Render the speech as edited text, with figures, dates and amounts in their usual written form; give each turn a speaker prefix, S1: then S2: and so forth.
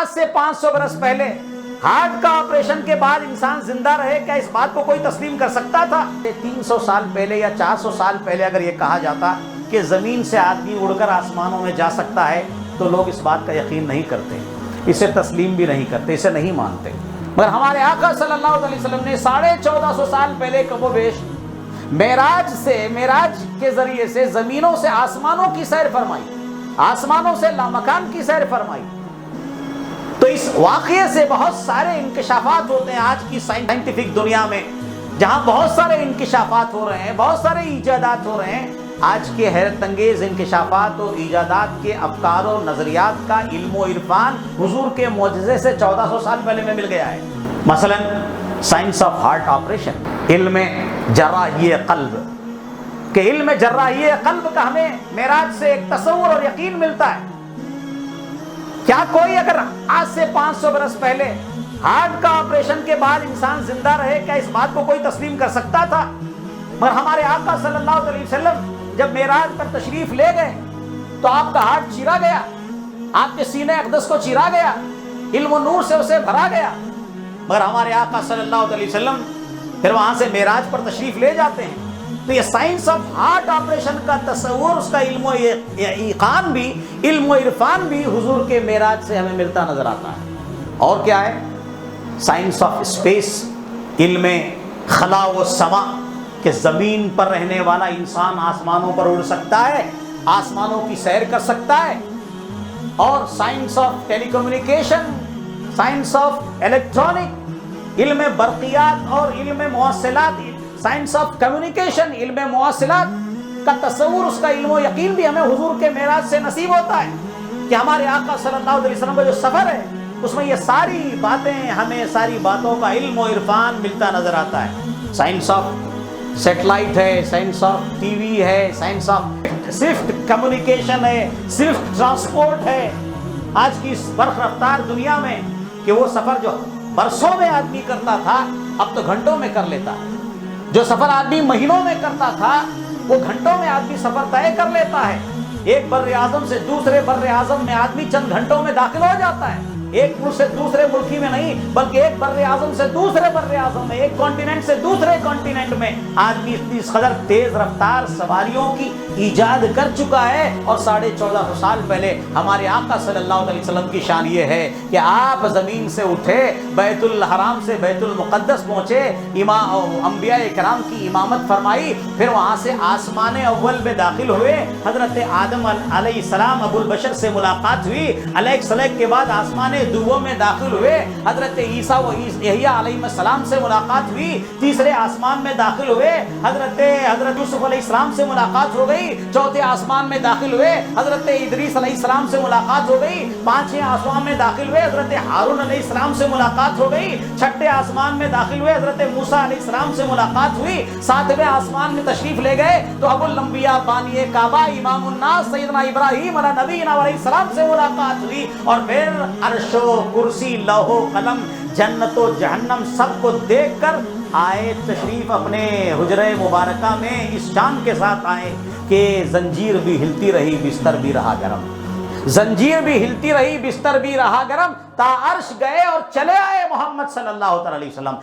S1: آج سے 500 برس پہلے ہارٹ کا آپریشن کے بعد انسان زندہ رہے، کیا اس بات کو کوئی تسلیم کر سکتا تھا؟ 300 سال پہلے یا 400 سال پہلے اگر یہ کہا جاتا کہ زمین سے آدمی اڑ کر آسمانوں میں جا سکتا ہے تو لوگ اس بات کا یقین نہیں کرتے، اسے تسلیم بھی نہیں کرتے، اسے نہیں مانتے۔ مگر ہمارے آقا صلی اللہ علیہ وسلم نے 1450 سال پہلے کم و بیش معراج کے ذریعے سے زمینوں سے آسمانوں کی سیر فرمائی، آسمانوں سے لامکان کی سیر فرمائی۔ تو اس واقعے سے بہت سارے انکشافات ہوتے ہیں آج کی سائنٹیفک دنیا میں، جہاں بہت سارے انکشافات ہو رہے ہیں، بہت سارے ایجادات ہو رہے ہیں۔ آج کے حیرت انگیز انکشافات اور ایجادات کے افکار و نظریات کا علم و عرفان حضور کے معجزے سے 1400 سال پہلے میں مل گیا ہے۔ مثلا سائنس آف ہارٹ آپریشن، علم جراحی قلب، کہ علم جراحی قلب کا ہمیں معراج سے ایک تصور اور یقین ملتا ہے۔ کیا کوئی اگر آج سے 500 برس پہلے ہارٹ کا آپریشن کے بعد انسان زندہ رہے، کیا اس بات کو کوئی تسلیم کر سکتا تھا؟ مگر ہمارے آقا صلی اللہ علیہ وسلم جب معراج پر تشریف لے گئے تو آپ کا ہارٹ چیرا گیا، آپ کے سینہ اقدس کو چیرا گیا، علم و نور سے اسے بھرا گیا۔ مگر ہمارے آقا صلی اللہ علیہ وسلم پھر وہاں سے معراج پر تشریف لے جاتے ہیں۔ تو یہ سائنس آف ہارٹ آپریشن کا تصور، اس کا علم و ایقان بھی، علم و عرفان بھی حضور کے معراج سے ہمیں ملتا نظر آتا ہے۔ اور کیا ہے؟ سائنس آف اسپیس، علم خلا و سما، کہ زمین پر رہنے والا انسان آسمانوں پر اڑ سکتا ہے، آسمانوں کی سیر کر سکتا ہے۔ اور science of telecommunication, science of electronic, علم برقیات اور علم مواصلات، سائنس آف کمیونیکیشن، علم مواصلات کا تصور، اس کا علم و یقین بھی ہمیں حضور کے معراج سے نصیب ہوتا ہے کہ ہمارے آقا صلی اللہ علیہ وسلم کا جو سفر ہے اس میں یہ ساری باتیں، ہمیں ساری باتوں کا علم و عرفان ملتا نظر آتا ہے۔ سائنس آف سیٹلائٹ ہے، سائنس آف ٹی وی ہے، سائنس آف سوئفٹ کمیونیکیشن ہے، سوئفٹ ٹرانسپورٹ ہے۔ آج کی اس برق رفتار دنیا میں کہ وہ سفر جو برسوں میں آدمی کرتا تھا اب تو گھنٹوں میں کر لیتا ہے، جو سفر آدمی مہینوں میں کرتا تھا وہ گھنٹوں میں آدمی سفر طے کر لیتا ہے۔ ایک بر اعظم سے دوسرے بر اعظم میں آدمی چند گھنٹوں میں داخل ہو جاتا ہے، ایک ملک سے دوسرے ملک میں نہیں بلکہ ایک بر اعظم سے دوسرے بر اعظم میں، ایک کانٹیننٹ سے دوسرے کانٹیننٹ میں آدمی اتنی قدر تیز رفتار سواریوں کی ایجاد کر چکا ہے۔ اور 1450 سال پہلے ہمارے آقا صلی اللہ علیہ وسلم کی شان یہ ہے کہ آپ زمین سے اٹھے، بیت الحرام سے بیت المقدس پہنچے، انبیاء کرام کی امامت فرمائی، پھر وہاں سے آسمان اول میں داخل ہوئے، حضرت آدم علیہ السلام ابو البشر سے ملاقات ہوئی، علیہ السلام کے بعد آسمان دووں میں داخل ہوئے، حضرت عیسیٰ و یحییٰ علیہ السلام سے ملاقات ہوئی، تیسرے آسمان میں داخل ہوئے، حضرت یوسف علیہ السلام سے ملاقات ہو گئی، چوتھے آسمان میں داخل ہوئے، حضرت ادریس علیہ السلام سے ملاقات ہو گئی، پانچویں آسمان میں داخل ہوئے، حضرت ہارون علیہ السلام سے ملاقات ہو گئی، چھٹے آسمان میں داخل ہوئے، حضرت موسیٰ علیہ السلام سے ملاقات ہوئی، ساتویں آسمان میں تشریف لے گئے تو ابو الانبیاء بانی کعبہ امام الناس سیدنا ابراہیم علیہ نبینا علیہ السلام سے ملاقات ہوئی، اور پھر عرش و کرسی، لوح و قلم، جنت و جہنم سب کو دیکھ کر آئے تشریف اپنے حجرہ مبارکہ میں، اس شان کے ساتھ آئے کہ زنجیر بھی ہلتی رہی بستر بھی رہا گرم، زنجیر بھی ہلتی رہی بستر بھی رہا گرم، تا عرش گئے اور چلے آئے محمد صلی اللہ علیہ وسلم۔